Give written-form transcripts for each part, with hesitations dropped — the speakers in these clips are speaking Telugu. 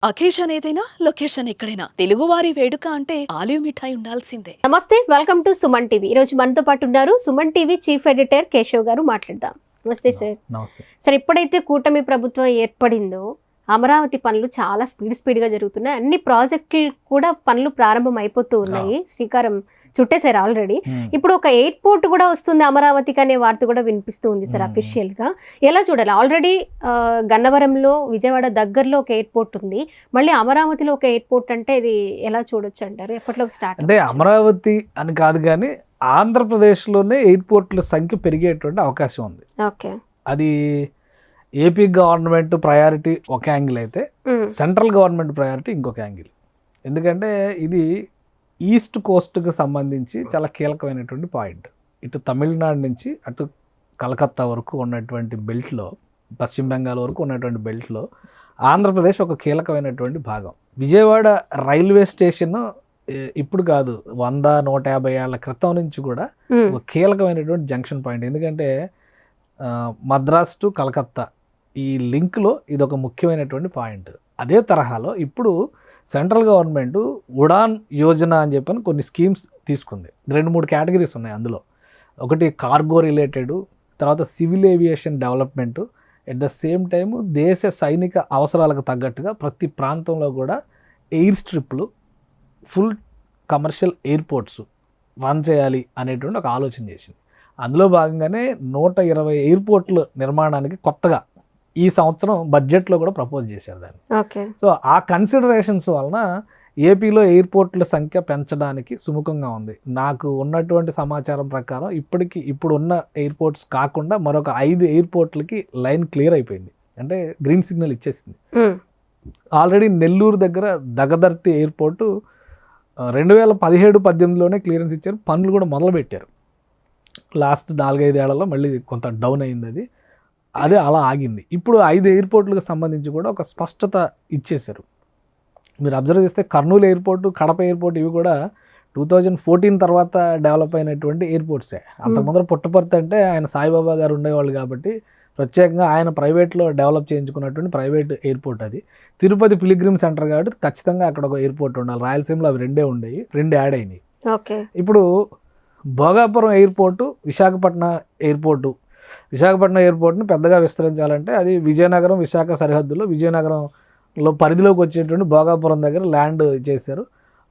అకేషన్ ఏదైనా లొకేషన్ ఎక్కడైనా తెలుగువారి వేడుక అంటే ఆలివ్ మిఠాయి ఉండాల్సిందే. నమస్తే, వెల్కమ్ టు సుమన్ టీవీ. ఈరోజు మనతో పాటు ఉన్నారు Suman TV chief editor Keshav గారు. మాట్లాడదాం. నమస్తే సార్. నమస్తే సార్, ఎప్పుడైతే కూటమి ప్రభుత్వం ఏర్పడిందో అమరావతి పనులు చాలా స్పీడ్గా జరుగుతున్నాయి. అన్ని ప్రాజెక్టులు కూడా పనులు ప్రారంభం అయిపోతూ ఉన్నాయి. శ్రీకారం చుట్టేశారు ఆల్రెడీ. ఇప్పుడు ఒక ఎయిర్పోర్ట్ కూడా వస్తుంది అమరావతికి అనే వార్త కూడా వినిపిస్తూ ఉంది సార్ అఫీషియల్ గా. ఎలా చూడాలి? ఆల్రెడీ గన్నవరంలో విజయవాడ దగ్గరలో ఒక ఎయిర్పోర్ట్ ఉంది, మళ్ళీ అమరావతిలో ఒక ఎయిర్పోర్ట్ అంటే ఇది ఎలా చూడొచ్చు అంటారు? ఎప్పట్లో స్టార్ట్? అంటే అమరావతి అని కాదు కానీ ఆంధ్రప్రదేశ్లోనే ఎయిర్పోర్ట్ల సంఖ్య పెరిగేటువంటి అవకాశం ఉంది. ఓకే, అది ఏపీ గవర్నమెంట్ ప్రయారిటీ ఒక యాంగిల్ అయితే సెంట్రల్ గవర్నమెంట్ ప్రయారిటీ ఇంకొక యాంగిల్. ఎందుకంటే ఇది ఈస్ట్ కోస్ట్కి సంబంధించి చాలా కీలకమైనటువంటి పాయింట్. ఇటు తమిళనాడు నుంచి అటు కలకత్తా వరకు ఉన్నటువంటి బెల్ట్లో, పశ్చిమ బెంగాల్ వరకు ఉన్నటువంటి బెల్ట్లో ఆంధ్రప్రదేశ్ ఒక కీలకమైనటువంటి భాగం. విజయవాడ రైల్వే స్టేషన్ ఇప్పుడు కాదు, 100-150 ఏళ్ల క్రితం నుంచి కూడా ఒక కీలకమైనటువంటి జంక్షన్ పాయింట్. ఎందుకంటే మద్రాస్ టు కలకత్తా ఈ లింక్లో ఇది ఒక ముఖ్యమైనటువంటి పాయింట్. అదే తరహాలో ఇప్పుడు సెంట్రల్ గవర్నమెంట్ ఉడాన్ యోజన అని చెప్పని కొన్ని స్కీమ్స్ తీసుకుంది. 2-3 కేటగిరీస్ ఉన్నాయి అందులో. ఒకటి కార్గో రిలేటెడ్, తర్వాత civil aviation development, at the same time దేశ సైనిక అవసరాలకు తగ్గట్టుగా ప్రతి ప్రాంతంలో కూడా ఎయిర్ స్ట్రిప్లు, ఫుల్ కమర్షియల్ ఎయిర్పోర్ట్స్ రన్ చేయాలి అనేటువంటి ఒక ఆలోచన చేసింది. అందులో భాగంగానే 120 ఎయిర్పోర్ట్ల నిర్మాణానికి కొత్తగా ఈ సంవత్సరం బడ్జెట్లో కూడా ప్రపోజ్ చేశారు దాన్ని. ఓకే, సో ఆ కన్సిడరేషన్స్ వలన ఏపీలో ఎయిర్పోర్ట్ల సంఖ్య పెంచడానికి సుముఖంగా ఉంది. నాకు ఉన్నటువంటి సమాచారం ప్రకారం ఇప్పుడు ఉన్న ఎయిర్పోర్ట్స్ కాకుండా మరొక 5 ఎయిర్పోర్ట్లకి లైన్ క్లియర్ అయిపోయింది, అంటే గ్రీన్ సిగ్నల్ ఇచ్చేసింది. ఆల్రెడీ నెల్లూరు దగ్గర దగదర్తి ఎయిర్పోర్టు 2017-18లోనే క్లియరెన్స్ ఇచ్చారు, పనులు కూడా మొదలుపెట్టారు. లాస్ట్ 4-5 ఏళ్లలో మళ్ళీ కొంత డౌన్ అయింది అదే అలా ఆగింది. ఇప్పుడు 5 ఎయిర్పోర్ట్లకు సంబంధించి కూడా ఒక స్పష్టత ఇచ్చేశారు. మీరు అబ్జర్వ్ చేస్తే కర్నూలు ఎయిర్పోర్టు, కడప ఎయిర్పోర్ట్ ఇవి కూడా 2014 తర్వాత డెవలప్ అయినటువంటి ఎయిర్పోర్ట్సే. అంతకుముందర పుట్టపర్తి అంటే ఆయన సాయిబాబా గారు ఉండేవాళ్ళు కాబట్టి ప్రత్యేకంగా ఆయన ప్రైవేట్లో డెవలప్ చేయించుకున్నటువంటి ప్రైవేట్ ఎయిర్పోర్ట్ అది. తిరుపతి పిలిగ్రిమ్ సెంటర్ కాబట్టి ఖచ్చితంగా అక్కడ ఒక ఎయిర్పోర్ట్ ఉండాలి. రాయలసీమలో అవి 2 ఉండేవి, 2 యాడ్ అయినాయి. ఓకే, ఇప్పుడు భోగాపురం ఎయిర్పోర్టు, విశాఖపట్నం ఎయిర్పోర్ట్ని పెద్దగా విస్తరించాలంటే అది విజయనగరం విశాఖ సరిహద్దులో, విజయనగరంలో పరిధిలోకి వచ్చేటువంటి భోగాపురం దగ్గర ల్యాండ్ చేశారు.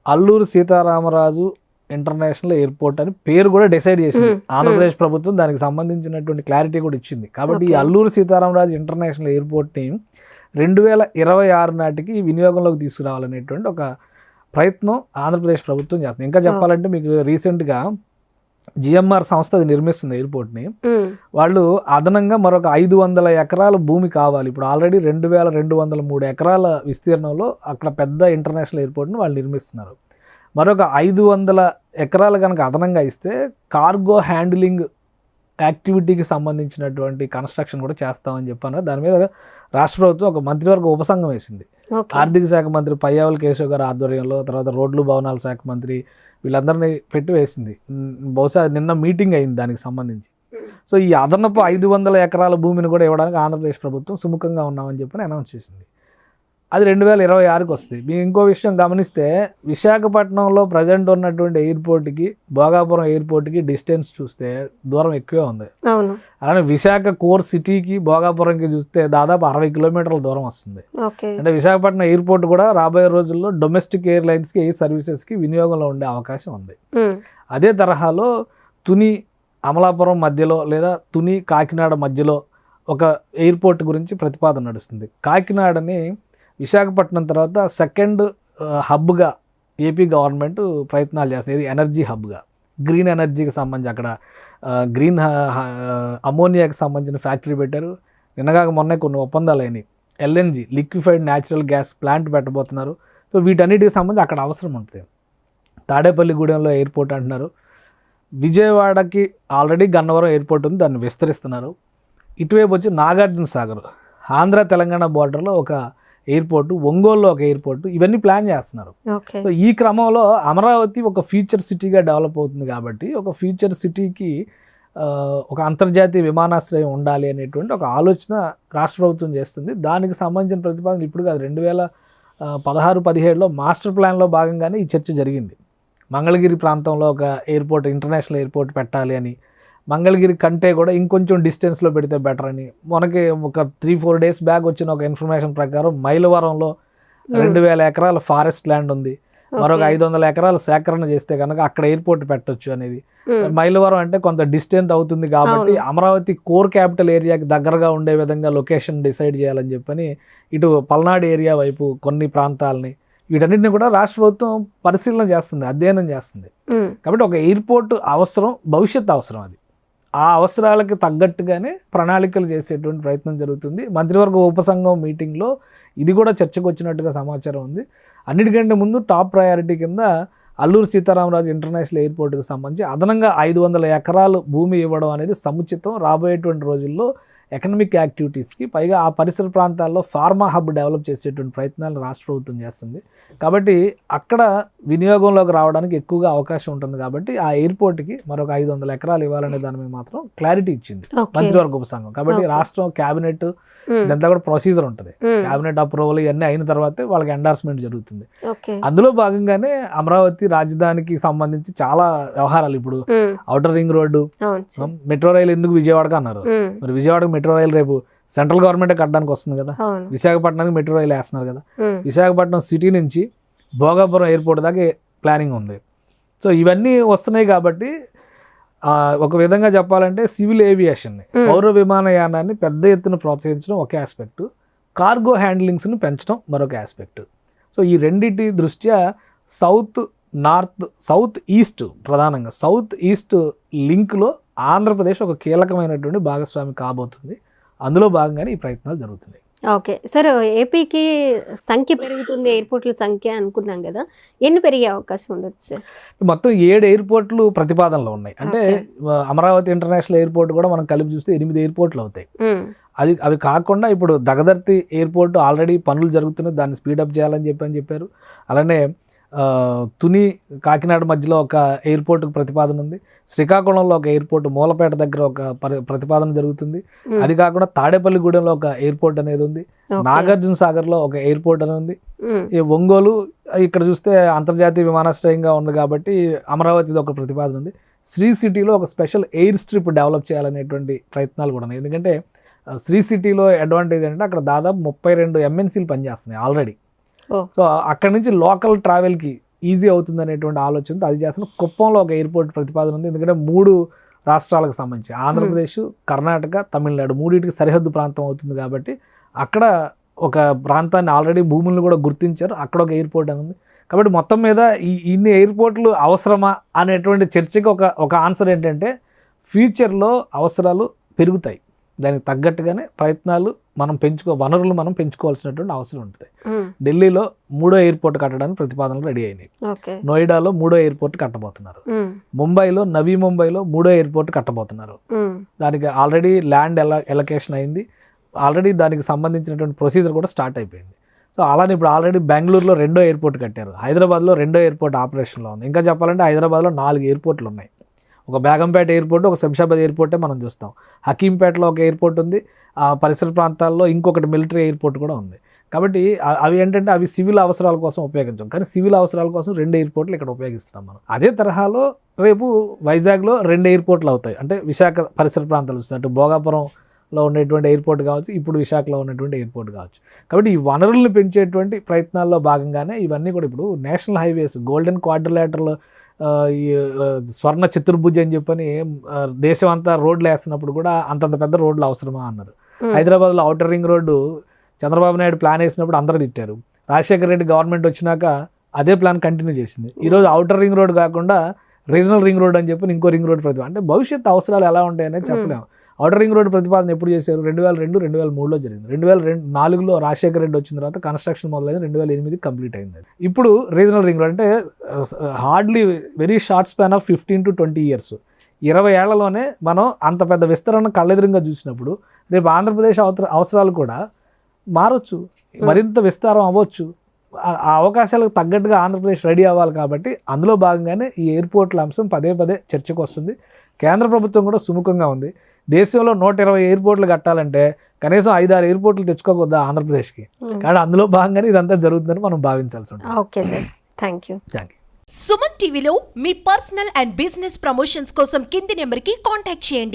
అల్లూరు సీతారామరాజు ఇంటర్నేషనల్ ఎయిర్పోర్ట్ అని పేరు కూడా డిసైడ్ చేసింది ఆంధ్రప్రదేశ్ ప్రభుత్వం. దానికి సంబంధించినటువంటి క్లారిటీ కూడా ఇచ్చింది. కాబట్టి ఈ అల్లూరు సీతారామరాజు ఇంటర్నేషనల్ ఎయిర్పోర్ట్ని 2026 నాటికి వినియోగంలోకి తీసుకురావాలనేటువంటి ఒక ప్రయత్నం ఆంధ్రప్రదేశ్ ప్రభుత్వం చేస్తుంది. ఇంకా చెప్పాలంటే మీకు రీసెంట్గా జిఎంఆర్ సంస్థ అది నిర్మిస్తుంది ఎయిర్పోర్ట్ని. వాళ్ళు అదనంగా మరొక 500 ఎకరాల భూమి కావాలి. ఇప్పుడు ఆల్రెడీ 2203 ఎకరాల విస్తీర్ణంలో అక్కడ పెద్ద ఇంటర్నేషనల్ ఎయిర్పోర్ట్ని వాళ్ళు నిర్మిస్తున్నారు. మరొక 500 ఎకరాలు కనుక అదనంగా ఇస్తే కార్గో హ్యాండిలింగ్ యాక్టివిటీకి సంబంధించినటువంటి కన్స్ట్రక్షన్ కూడా చేస్తామని చెప్పాను. దాని మీద రాష్ట్ర ప్రభుత్వం ఒక మంత్రివర్గ ఉపసంఘం వేసింది. ఆర్థిక శాఖ మంత్రి పయ్యావుల కేశవ్ గారి ఆధ్వర్యంలో, తర్వాత రోడ్లు భవనాల శాఖ మంత్రి, వీళ్ళందరినీ పెట్టి వేసింది. బహుశా నిన్న మీటింగ్ అయింది దానికి సంబంధించి. సో ఈ అదనపు 500 ఎకరాల భూమిని కూడా ఇవ్వడానికి ఆంధ్రప్రదేశ్ ప్రభుత్వం సుముఖంగా ఉన్నామని చెప్పని అనౌన్స్ చేసింది. అది 2026కి వస్తుంది. మీరు ఇంకో విషయం గమనిస్తే విశాఖపట్నంలో ప్రజెంట్ ఉన్నటువంటి ఎయిర్పోర్ట్కి భోగాపురం ఎయిర్పోర్ట్కి డిస్టెన్స్ చూస్తే దూరం ఎక్కువే ఉంది. అలానే విశాఖ కోర్ సిటీకి భోగాపురంకి చూస్తే దాదాపు 60 కిలోమీటర్ల దూరం వస్తుంది. అంటే విశాఖపట్నం ఎయిర్పోర్ట్ కూడా రాబోయే రోజుల్లో డొమెస్టిక్ ఎయిర్లైన్స్కి, ఎయిర్ సర్వీసెస్కి వినియోగంలో ఉండే అవకాశం ఉంది. అదే తరహాలో తుని అమలాపురం మధ్యలో లేదా తుని కాకినాడ మధ్యలో ఒక ఎయిర్పోర్ట్ గురించి ప్రతిపాదన నడుస్తుంది. కాకినాడని విశాఖపట్నం తర్వాత సెకండ్ హబ్గా ఏపీ గవర్నమెంట్ ప్రయత్నాలు చేస్తుంది. ఇది ఎనర్జీ హబ్గా, గ్రీన్ ఎనర్జీకి సంబంధించి అక్కడ గ్రీన్ అమోనియాకి సంబంధించిన ఫ్యాక్టరీ పెట్టారు. నిన్నగాక మొన్నే కొన్ని ఒప్పందాలు అయినాయి. LNG, liquefied natural gas plant పెట్టబోతున్నారు. సో వీటన్నిటికి సంబంధించి అక్కడ అవసరం ఉంటుంది. తాడేపల్లిగూడెంలో ఎయిర్పోర్ట్ అంటున్నారు. విజయవాడకి ఆల్రెడీ గన్నవరం ఎయిర్పోర్ట్ ఉంది, దాన్ని విస్తరిస్తున్నారు. ఇటువైపు వచ్చి నాగార్జున సాగర్, ఆంధ్ర తెలంగాణ బార్డర్లో ఒక ఎయిర్పోర్టు, ఒంగోలులో ఒక ఎయిర్పోర్టు, ఇవన్నీ ప్లాన్ చేస్తున్నారు. సో ఈ క్రమంలో అమరావతి ఒక ఫ్యూచర్ సిటీగా డెవలప్ అవుతుంది కాబట్టి ఒక ఫ్యూచర్ సిటీకి ఒక అంతర్జాతీయ విమానాశ్రయం ఉండాలి అనేటువంటి ఒక ఆలోచన రాష్ట్ర ప్రభుత్వం చేస్తుంది. దానికి సంబంధించిన ప్రతిపాదన ఇప్పుడు కాదు, 16-17లో మాస్టర్ ప్లాన్లో భాగంగానే ఈ చర్చ జరిగింది. మంగళగిరి ప్రాంతంలో ఒక ఎయిర్పోర్ట్, ఇంటర్నేషనల్ ఎయిర్పోర్ట్ పెట్టాలి అని, మంగళగిరి కంటే కూడా ఇంకొంచెం డిస్టెన్స్లో పెడితే బెటర్ అని. మనకి ఒక 3-4 డేస్ బ్యాక్ వచ్చిన ఒక ఇన్ఫర్మేషన్ ప్రకారం మైలవరంలో 2000 ఎకరాల ఫారెస్ట్ ల్యాండ్ ఉంది, మరొక 500 ఎకరాలు సేకరణ చేస్తే కనుక అక్కడ ఎయిర్పోర్ట్ పెట్టొచ్చు అనేది. మైలవరం అంటే కొంత డిస్టెంట్ అవుతుంది కాబట్టి అమరావతి కోర్ క్యాపిటల్ ఏరియాకి దగ్గరగా ఉండే విధంగా లొకేషన్ డిసైడ్ చేయాలని చెప్పని ఇటు పల్నాడు ఏరియా వైపు కొన్ని ప్రాంతాలని వీటన్నిటిని కూడా రాష్ట్ర ప్రభుత్వం పరిశీలన చేస్తుంది, అధ్యయనం చేస్తుంది. కాబట్టి ఒక ఎయిర్పోర్ట్ అవసరం, భవిష్యత్ అవసరం. అది ఆ అవసరాలకి తగ్గట్టుగానే ప్రణాళికలు చేసేటువంటి ప్రయత్నం జరుగుతుంది. మంత్రివర్గ ఉపసంఘం మీటింగ్లో ఇది కూడా చర్చకు వచ్చినట్టుగా సమాచారం ఉంది. అన్నిటికంటే ముందు టాప్ ప్రయారిటీ కింద అల్లూరు సీతారామరాజు ఇంటర్నేషనల్ ఎయిర్పోర్ట్కి సంబంధించి అదనంగా 500 ఎకరాలు భూమి ఇవ్వడం అనేది సముచితం. రాబోయేటువంటి రోజుల్లో ఎకనామిక్ యాక్టివిటీస్కి, పైగా ఆ పరిసర ప్రాంతాల్లో ఫార్మా హబ్ డెవలప్ చేసేటువంటి ప్రయత్నాలు రాష్ట్ర ప్రభుత్వం చేస్తుంది. కాబట్టి అక్కడ వినియోగంలోకి రావడానికి ఎక్కువగా అవకాశం ఉంటుంది. కాబట్టి ఆ ఎయిర్పోర్ట్కి మరొక 500 ఎకరాలు ఇవ్వాలనే దాని మీద మాత్రం క్లారిటీ ఇచ్చింది మంత్రివర్గ ఉపసంఘం. కాబట్టి రాష్ట్రం క్యాబినెట్ ఇదంతా కూడా ప్రొసీజర్ ఉంటుంది. క్యాబినెట్ అప్రూవల్ ఇవన్నీ అయిన తర్వాతే వాళ్ళకి ఎండార్స్మెంట్ జరుగుతుంది. అందులో భాగంగానే అమరావతి రాజధానికి సంబంధించి చాలా వ్యవహారాలు, ఇప్పుడు ఔటర్ రింగ్ రోడ్డు, మెట్రో రైలు ఎందుకు విజయవాడకు అన్నారు, మరి విజయవాడకు మెట్రో రైలు రేపు సెంట్రల్ గవర్నమెంట్ కట్టడానికి వస్తుంది కదా, విశాఖపట్నానికి మెట్రో రైలు వేస్తున్నారు కదా, విశాఖపట్నం సిటీ నుంచి భోగాపురం ఎయిర్పోర్ట్ దాకా ప్లానింగ్ ఉంది. సో ఇవన్నీ వస్తున్నాయి కాబట్టి ఒక విధంగా చెప్పాలంటే సివిల్ ఏవియేషన్ని, పౌర విమానయానాన్ని పెద్ద ఎత్తున ప్రోత్సహించడం ఒక ఆస్పెక్టు, కార్గో హ్యాండ్లింగ్స్ని పెంచడం మరొక ఆస్పెక్టు. సో ఈ రెండింటి దృష్ట్యా సౌత్ ఈస్ట్, ప్రధానంగా సౌత్ ఈస్ట్ లింక్లో ఆంధ్రప్రదేశ్ ఒక కీలకమైనటువంటి భాగస్వామి కాబోతుంది. అందులో భాగంగానే ఈ ప్రయత్నాలు జరుగుతున్నాయి. ఓకే సార్, ఏపీకి సంఖ్య పెరుగుతుంది, ఎయిర్పోర్ట్ల సంఖ్య అనుకున్నాం కదా, ఎన్ని పెరిగే అవకాశం ఉండొచ్చు సార్? మొత్తం 7 ఎయిర్పోర్ట్లు ప్రతిపాదనలో ఉన్నాయి. అంటే అమరావతి ఇంటర్నేషనల్ ఎయిర్పోర్ట్ కూడా మనం కలిపి చూస్తే 8 ఎయిర్పోర్ట్లు అవుతాయి. అవి కాకుండా ఇప్పుడు దగదర్తి ఎయిర్పోర్ట్ ఆల్రెడీ పనులు జరుగుతున్నాయి, దాన్ని స్పీడప్ చేయాలని చెప్పారు. అలానే తుని కాకినాడ మధ్యలో ఒక ఎయిర్పోర్ట్కి ప్రతిపాదన ఉంది. శ్రీకాకుళంలో ఒక ఎయిర్పోర్ట్, మూలపేట దగ్గర ఒక ప్రతిపాదన జరుగుతుంది. అది కాకుండా తాడేపల్లిగూడెంలో ఒక ఎయిర్పోర్ట్ అనేది ఉంది. నాగార్జున సాగర్లో ఒక ఎయిర్పోర్ట్ అనేది ఉంది. ఈ ఒంగోలు ఇక్కడ చూస్తే అంతర్జాతీయ విమానాశ్రయంగా ఉంది కాబట్టి అమరావతిది ఒక ప్రతిపాదన ఉంది. శ్రీ సిటీలో ఒక స్పెషల్ ఎయిర్ స్ట్రిప్ డెవలప్ చేయాలనేటువంటి ప్రయత్నాలు కూడా ఉన్నాయి. ఎందుకంటే శ్రీ సిటీలో అడ్వాంటేజ్ ఏంటంటే అక్కడ దాదాపు 32 MNCలు పనిచేస్తున్నాయి ఆల్రెడీ. సో అక్కడ నుంచి లోకల్ ట్రావెల్కి ఈజీ అవుతుంది అనేటువంటి ఆలోచనతో అది చేస్తున్న కుప్పంలో ఒక ఎయిర్పోర్ట్ ప్రతిపాదన ఉంది. ఎందుకంటే 3 రాష్ట్రాలకు సంబంధించి ఆంధ్రప్రదేశ్, కర్ణాటక, తమిళనాడు మూడింటికి సరిహద్దు ప్రాంతం అవుతుంది కాబట్టి అక్కడ ఒక ప్రాంతాన్ని ఆల్రెడీ భూములను కూడా గుర్తించారు, అక్కడ ఒక ఎయిర్పోర్ట్ అని ఉంది. కాబట్టి మొత్తం మీద ఇన్ని ఎయిర్పోర్ట్లు అవసరమా అనేటువంటి చర్చకి ఒక ఆన్సర్ ఏంటంటే ఫ్యూచర్లో అవసరాలు పెరుగుతాయి, దానికి తగ్గట్టుగానే ప్రయత్నాలు వనరులు మనం పెంచుకోవాల్సినటువంటి అవసరం ఉంటుంది. ఢిల్లీలో 3వ ఎయిర్పోర్ట్ కట్టడానికి ప్రతిపాదనలు రెడీ అయినాయి. నోయిడాలో 3వ ఎయిర్పోర్ట్ కట్టబోతున్నారు. ముంబైలో, నవీ ముంబైలో 3వ ఎయిర్పోర్ట్ కట్టబోతున్నారు. దానికి ఆల్రెడీ ల్యాండ్ ఎలకేషన్ అయింది, ఆల్రెడీ దానికి సంబంధించినటువంటి ప్రొసీజర్ కూడా స్టార్ట్ అయిపోయింది. సో అలానే ఇప్పుడు ఆల్రెడీ బెంగళూరులో 2వ ఎయిర్పోర్ట్ కట్టారు, హైదరాబాద్లో 2వ ఎయిర్పోర్ట్ ఆపరేషన్లో ఉంది. ఇంకా చెప్పాలంటే హైదరాబాద్లో 4 ఎయిర్పోర్ట్లు ఉన్నాయి. ఒక బేగంపేట ఎయిర్పోర్ట్, ఒక శంషాబాద్ ఎయిర్పోర్టే మనం చూస్తాం. హకీంపేటలో ఒక ఎయిర్పోర్ట్ ఉంది, ఆ పరిసర ప్రాంతాల్లో ఇంకొకటి మిలిటరీ ఎయిర్పోర్ట్ కూడా ఉంది. కాబట్టి అవి ఏంటంటే అవి సివిల్ అవసరాల కోసం ఉపయోగించాం, కానీ సివిల్ అవసరాల కోసం 2 ఎయిర్పోర్ట్లు ఇక్కడ ఉపయోగిస్తున్నాం మనం. అదే తరహాలో రేపు వైజాగ్లో 2 ఎయిర్పోర్ట్లు అవుతాయి. అంటే విశాఖ పరిసర ప్రాంతాలు వస్తాయి, అటు భోగాపురంలో ఉండేటువంటి ఎయిర్పోర్ట్ కావచ్చు, ఇప్పుడు విశాఖలో ఉన్నటువంటి ఎయిర్పోర్ట్ కావచ్చు. కాబట్టి ఈ వనరులను పెంచేటువంటి ప్రయత్నాల్లో భాగంగానే ఇవన్నీ కూడా ఇప్పుడు నేషనల్ హైవేస్, గోల్డెన్ క్వాడ్రిలేటరల్, ఈ స్వర్ణ చతుర్భుజ అని చెప్పని దేశం అంతా రోడ్లు వేస్తున్నప్పుడు కూడా అంతంత పెద్ద రోడ్లు అవసరమా అన్నారు. హైదరాబాద్లో outer ring road Chandrababu Naidu plan వేసినప్పుడు అందరూ తిట్టారు. రాజశేఖర రెడ్డి గవర్నమెంట్ వచ్చినాక అదే ప్లాన్ కంటిన్యూ చేసింది. ఈరోజు ఔటర్ రింగ్ రోడ్ కాకుండా రీజనల్ రింగ్ రోడ్ అని చెప్పి ఇంకో రింగ్ రోడ్ ప్రతిపాదన. అంటే భవిష్యత్తు అవసరాలు ఎలా ఉంటాయనేది చెప్పలేము. ఔటర్ రింగ్ రోడ్ ప్రతిపాదన ఎప్పుడు చేశారు? 2002, 2003లో జరిగింది. 2004లో రాజశేఖర రెడ్డి వచ్చిన తర్వాత కన్స్ట్రక్షన్ మొదలైంది, 2008 కంప్లీట్ అయింది. ఇప్పుడు రీజనల్ రింగ్ రోడ్ అంటే hardly very short span of 15 to 20 years, 20 ఏళ్లలోనే మనం అంత పెద్ద విస్తరణ కళ్ళెదురుగా చూసినప్పుడు రేపు ఆంధ్రప్రదేశ్ అవసరాలు కూడా మారొచ్చు, మరింత విస్తారం అవ్వచ్చు. ఆ అవకాశాలకు తగ్గట్టుగా ఆంధ్రప్రదేశ్ రెడీ అవ్వాలి. కాబట్టి అందులో భాగంగానే ఈ ఎయిర్పోర్ట్ల అంశం పదే చర్చకు వస్తుంది. కేంద్ర ప్రభుత్వం కూడా సుముఖంగా ఉంది. దేశంలో 120 ఎయిర్పోర్ట్లు కట్టాలంటే కనీసం 5-6 ఎయిర్పోర్ట్లు తెచ్చుకోకూడదా ఆంధ్రప్రదేశ్కి, కానీ అందులో భాగంగానే ఇదంతా జరుగుతుందని మనం భావించాల్సి ఉంటుంది. Okay sir, thank you. Suman టీవీలో మీ పర్సనల్ అండ్ బిజినెస్ ప్రమోషన్స్ కోసం కింది నెంబర్కి కాంటాక్ట్ చేయండి.